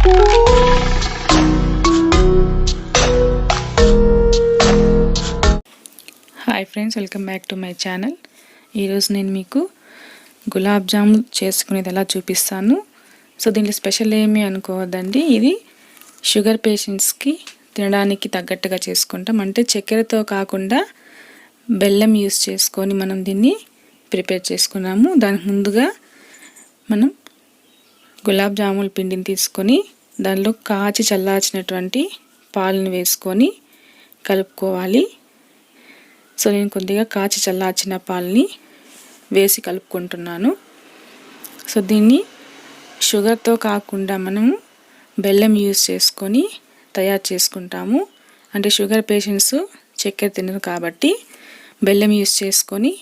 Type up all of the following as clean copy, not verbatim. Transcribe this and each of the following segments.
Hi friends, welcome back to my channel. ఈరోజు నేను మీకు గులాబ్ జామున్ చేసుకునేది ఎలా చూపిస్తాను. సో దీంట్లో స్పెషల్ ఏమీ అనుకోవద్దండి. ఇది షుగర్ పేషెంట్స్కి తినడానికి తగ్గట్టుగా చేసుకుంటాం. అంటే చక్కెరతో కాకుండా బెల్లం యూస్ చేసుకొని మనం దీన్ని ప్రిపేర్ చేసుకున్నాము. దానికి ముందుగా మనం గులాబ్ జామున్ పిండిని తీసుకొని దానిలో కాచి చల్లార్చినటువంటి పాలను వేసుకొని కలుపుకోవాలి. సో నేను కొద్దిగా కాచి చల్లార్చిన పాలని వేసి కలుపుకుంటున్నాను. సో దీన్ని షుగర్తో కాకుండా మనము బెల్లం యూస్ చేసుకొని తయారు చేసుకుంటాము. అంటే షుగర్ పేషెంట్స్ చక్కెర తినరు కాబట్టి బెల్లం యూస్ చేసుకొని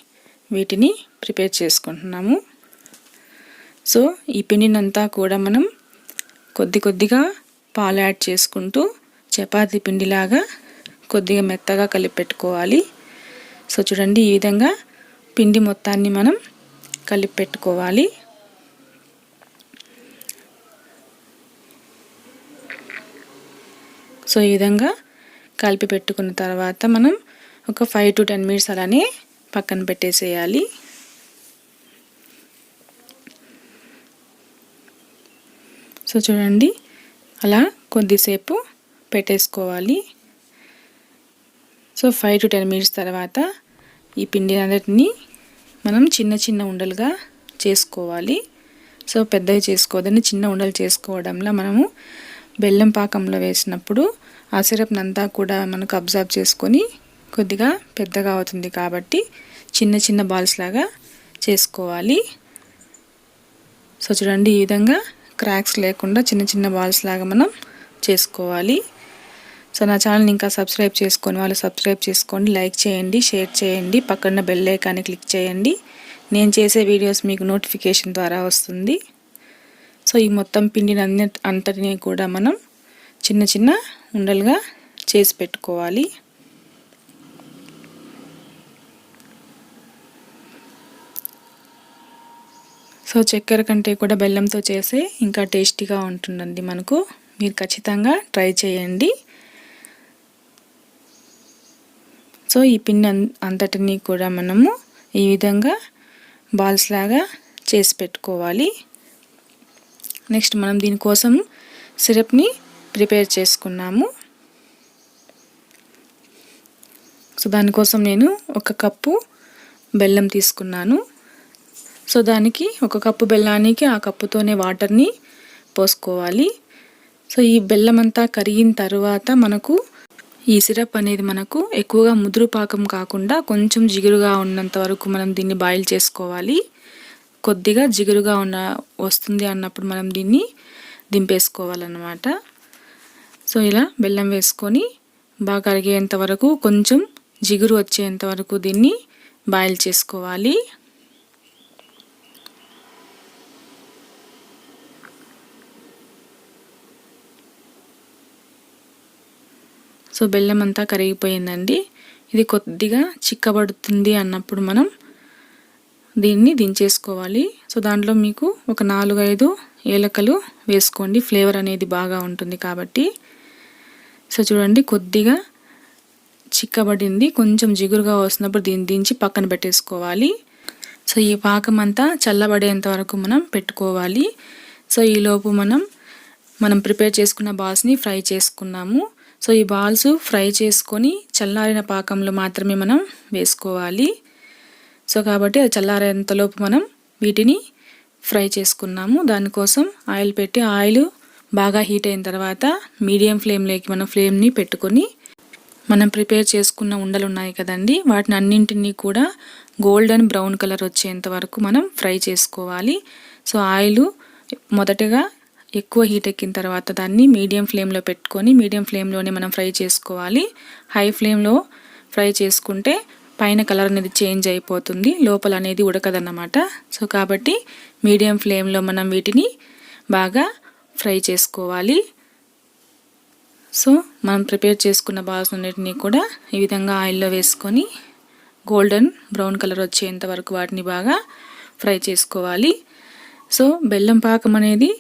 వీటిని ప్రిపేర్ చేసుకుంటున్నాము. సో ఈ పిండినంతా కూడా మనం కొద్దిగా పాలు యాడ్ చేసుకుంటూ చపాతీ పిండిలాగా కొద్దిగా మెత్తగా కలిపి పెట్టుకోవాలి. సో చూడండి, ఈ విధంగా పిండి మొత్తాన్ని మనం కలిపి పెట్టుకోవాలి. సో ఈ విధంగా కలిపి పెట్టుకున్న తర్వాత మనం ఒక 5 to 10 minutes అలానే పక్కన పెట్టేసేయాలి. సో చూడండి, అలా కొద్దిసేపు పెట్టేసుకోవాలి. సో 5 to 10 minutes తర్వాత ఈ పిండి అన్నిటిని మనం చిన్న ఉండలుగా చేసుకోవాలి. సో పెద్దవి చేసుకోవద్దని, చిన్న ఉండలు చేసుకోవడంలో మనము బెల్లం పాకంలో వేసినప్పుడు ఆ సిరప్ని అంతా కూడా మనకు అబ్జర్వ్ చేసుకొని కొద్దిగా పెద్దగా అవుతుంది కాబట్టి చిన్న బాల్స్ లాగా చేసుకోవాలి. సో చూడండి, ఈ విధంగా క్రాక్స్ లేకుండా చిన్న బాల్స్ లాగా మనం చేసుకోవాలి. సో నా ఛానల్ని ఇంకా సబ్స్క్రైబ్ చేసుకొని వాళ్ళు సబ్స్క్రైబ్ చేసుకోండి, లైక్ చేయండి, షేర్ చేయండి, పక్కన బెల్ ఐకాన్ని క్లిక్ చేయండి. నేను చేసే వీడియోస్ మీకు నోటిఫికేషన్ ద్వారా వస్తుంది. సో ఈ మొత్తం పిండిని అంతటినీ కూడా మనం చిన్న ఉండలుగా చేసి పెట్టుకోవాలి. సో చక్కెర కంటే కూడా బెల్లంతో చేసే ఇంకా టేస్టీగా ఉంటుందండి మనకు. మీరు ఖచ్చితంగా ట్రై చేయండి. సో ఈ పిండి అంతటినీ కూడా మనము ఈ విధంగా బాల్స్ లాగా చేసి పెట్టుకోవాలి. నెక్స్ట్ మనం దీనికోసం సిరప్ని ప్రిపేర్ చేసుకున్నాము. సో దానికోసం నేను 1 కప్పు బెల్లం తీసుకున్నాను. సో దానికి 1 కప్పు బెల్లానికి ఆ కప్పుతోనే వాటర్ని పోసుకోవాలి. సో ఈ బెల్లం అంతా కరిగిన తర్వాత మనకు ఈ సిరప్ అనేది మనకు ఎక్కువగా ముదురు పాకం కాకుండా కొంచెం జిగురుగా ఉన్నంత వరకు మనం దీన్ని బాయిల్ చేసుకోవాలి. కొద్దిగా జిగురుగా వస్తుంది అన్నప్పుడు మనం దీన్ని దింపేసుకోవాలన్నమాట. సో ఇలా బెల్లం వేసుకొని బాగా కరిగేంత వరకు, కొంచెం జిగురు వచ్చేంత వరకు దీన్ని బాయిల్ చేసుకోవాలి. సో బెల్లం అంతా కరిగిపోయిందండి. ఇది కొద్దిగా చిక్కబడుతుంది అన్నప్పుడు మనం దీన్ని దించేసుకోవాలి. సో దాంట్లో మీకు ఒక 4-5 ఏలకలు వేసుకోండి, ఫ్లేవర్ అనేది బాగా ఉంటుంది కాబట్టి. సో చూడండి, కొద్దిగా చిక్కబడింది, కొంచెం జిగురుగా వస్తున్నప్పుడు దీన్ని దించి పక్కన పెట్టేసుకోవాలి. సో ఈ పాకం అంతా చల్లబడేంత వరకు మనం పెట్టుకోవాలి. సో ఈలోపు మనం ప్రిపేర్ చేసుకున్న బాల్స్ని ఫ్రై చేసుకున్నాము. సో ఈ బాల్స్ ఫ్రై చేసుకొని చల్లారిన పాకంలో మాత్రమే మనం వేసుకోవాలి. సో కాబట్టి అది చల్లారేంతలోపు మనం వీటిని ఫ్రై చేసుకున్నాము. దానికోసం ఆయిల్ పెట్టి, ఆయిల్ బాగా హీట్ అయిన తర్వాత మీడియం ఫ్లేమ్లోకి మనం ఫ్లేమ్ని పెట్టుకొని మనం ప్రిపేర్ చేసుకున్న ఉండలు ఉన్నాయి కదండి, వాటిని అన్నింటినీ కూడా గోల్డెన్ బ్రౌన్ కలర్ వచ్చేంత వరకు మనం ఫ్రై చేసుకోవాలి. సో ఆయిల్ మొదటగా ఎక్కువ హీట్ ఎక్కిన తర్వాత దాన్ని మీడియం ఫ్లేమ్లో పెట్టుకొని మీడియం ఫ్లేమ్లోనే మనం ఫ్రై చేసుకోవాలి. హై ఫ్లేమ్లో ఫ్రై చేసుకుంటే పైన కలర్ అనేది చేంజ్ అయిపోతుంది, లోపల అనేది ఉడకదన్నమాట. సో కాబట్టి మీడియం ఫ్లేమ్లో మనం వీటిని బాగా ఫ్రై చేసుకోవాలి. సో మనం ప్రిపేర్ చేసుకున్న బాల్స్ అన్నిటినీ కూడా ఈ విధంగా ఆయిల్లో వేసుకొని గోల్డెన్ బ్రౌన్ కలర్ వచ్చేంత వరకు వాటిని బాగా ఫ్రై చేసుకోవాలి. సో బెల్లం పాకం అనేది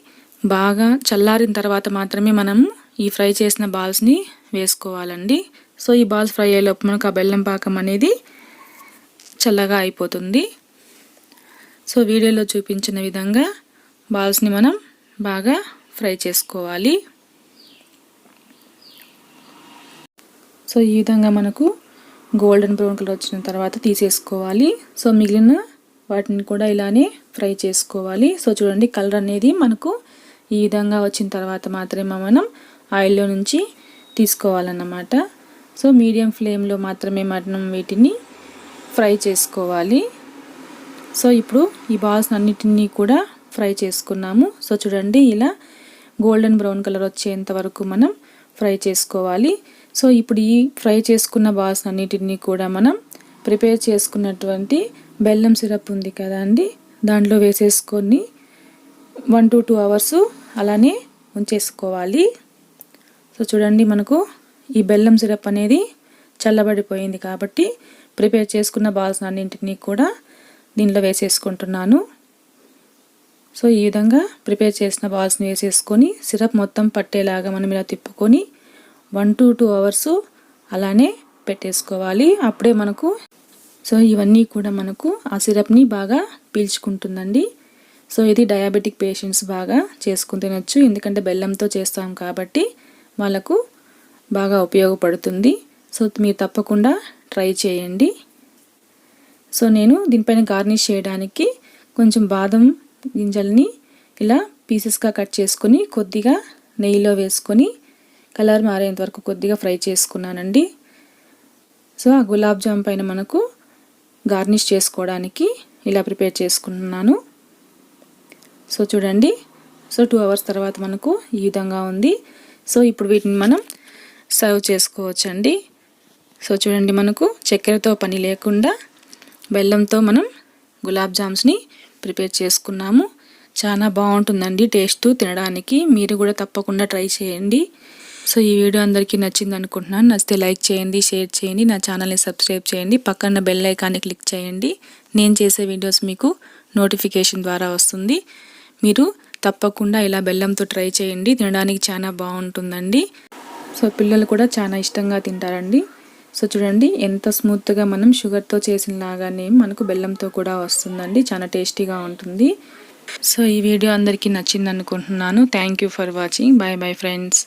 బాగా చల్లారిన తర్వాత మాత్రమే మనం ఈ ఫ్రై చేసిన బాల్స్ని వేసుకోవాలండి. సో ఈ బాల్స్ ఫ్రై అయ్యేలోపు మనకు ఆ బెల్లం పాకం అనేది చల్లగా అయిపోతుంది. సో వీడియోలో చూపించిన విధంగా బాల్స్ని మనం బాగా ఫ్రై చేసుకోవాలి. సో ఈ విధంగా మనకు గోల్డెన్ బ్రౌన్ కలర్ వచ్చిన తర్వాత తీసేసుకోవాలి. సో మిగిలిన వాటిని కూడా ఇలానే ఫ్రై చేసుకోవాలి. సో చూడండి కలర్ అనేది మనకు ఈ విధంగా వచ్చిన తర్వాత మాత్రమే మనం ఆయిల్లో నుంచి తీసుకోవాలన్నమాట. సో మీడియం ఫ్లేమ్లో మాత్రమే మనం వీటిని ఫ్రై చేసుకోవాలి. సో ఇప్పుడు ఈ బాల్స్ అన్నిటినీ కూడా ఫ్రై చేసుకున్నాము. సో చూడండి ఇలా గోల్డెన్ బ్రౌన్ కలర్ వచ్చేంత వరకు మనం ఫ్రై చేసుకోవాలి. సో ఇప్పుడు ఈ ఫ్రై చేసుకున్న బాల్స్ అన్నిటినీ కూడా మనం ప్రిపేర్ చేసుకున్నటువంటి బెల్లం సిరప్ ఉంది కదా అండి, దాంట్లో వేసేసుకొని 1 to 2 అవర్స్ అలానే ఉంచేసుకోవాలి. సో చూడండి మనకు ఈ బెల్లం సిరప్ అనేది చల్లబడిపోయింది కాబట్టి ప్రిపేర్ చేసుకున్న బాల్స్ అన్నింటినీ కూడా దీనిలో వేసేసుకుంటున్నాను. సో ఈ విధంగా ప్రిపేర్ చేసిన బాల్స్ని వేసేసుకొని సిరప్ మొత్తం పట్టేలాగా మనం ఇలా తిప్పుకొని 1 to 2 అవర్స్ అలానే పెట్టేసుకోవాలి. అప్పుడే మనకు సో ఇవన్నీ కూడా మనకు ఆ సిరప్ని బాగా పీల్చుకుంటుందండి. సో ఇది డయాబెటిక్ పేషెంట్స్ బాగా చేసుకుని తినొచ్చు, ఎందుకంటే బెల్లంతో చేస్తాం కాబట్టి వాళ్ళకు బాగా ఉపయోగపడుతుంది. సో మీరు తప్పకుండా ట్రై చేయండి. సో నేను దీనిపైన గార్నిష్ చేయడానికి కొంచెం బాదం గింజల్ని ఇలా పీసెస్గా కట్ చేసుకొని కొద్దిగా నెయ్యిలో వేసుకొని కలర్ మారేంత వరకు కొద్దిగా ఫ్రై చేసుకున్నానండి. సో ఆ గులాబ్ జామ్ పైన మనకు గార్నిష్ చేసుకోవడానికి ఇలా ప్రిపేర్ చేసుకున్నాను. సో చూడండి, సో 2 అవర్స్ తర్వాత మనకు ఈ విధంగా ఉంది. సో ఇప్పుడు వీటిని మనం సర్వ్ చేసుకోవచ్చండి. సో చూడండి మనకు చక్కెరతో పని లేకుండా బెల్లంతో మనం గులాబ్ జామ్స్ని ప్రిపేర్ చేసుకున్నాము. చాలా బాగుంటుందండి టేస్ట్ తినడానికి. మీరు కూడా తప్పకుండా ట్రై చేయండి. సో ఈ వీడియో అందరికీ నచ్చింది అనుకుంటున్నాను. నచ్చితే లైక్ చేయండి, షేర్ చేయండి, నా ఛానల్ని సబ్స్క్రైబ్ చేయండి, పక్కన బెల్ ఐకాన్ని క్లిక్ చేయండి. నేను చేసే వీడియోస్ మీకు నోటిఫికేషన్ ద్వారా వస్తుంది. మీరు తప్పకుండా ఇలా బెల్లంతో ట్రై చేయండి, తినడానికి చాలా బాగుంటుందండి. సో పిల్లలు కూడా చాలా ఇష్టంగా తింటారండి. సో చూడండి ఎంత స్మూత్గా మనం షుగర్తో చేసిన లాగానే మనకు బెల్లంతో కూడా వస్తుందండి, చాలా టేస్టీగా ఉంటుంది. సో ఈ వీడియో అందరికీ నచ్చింది అనుకుంటున్నాను. Thank you for watching. Bye bye friends.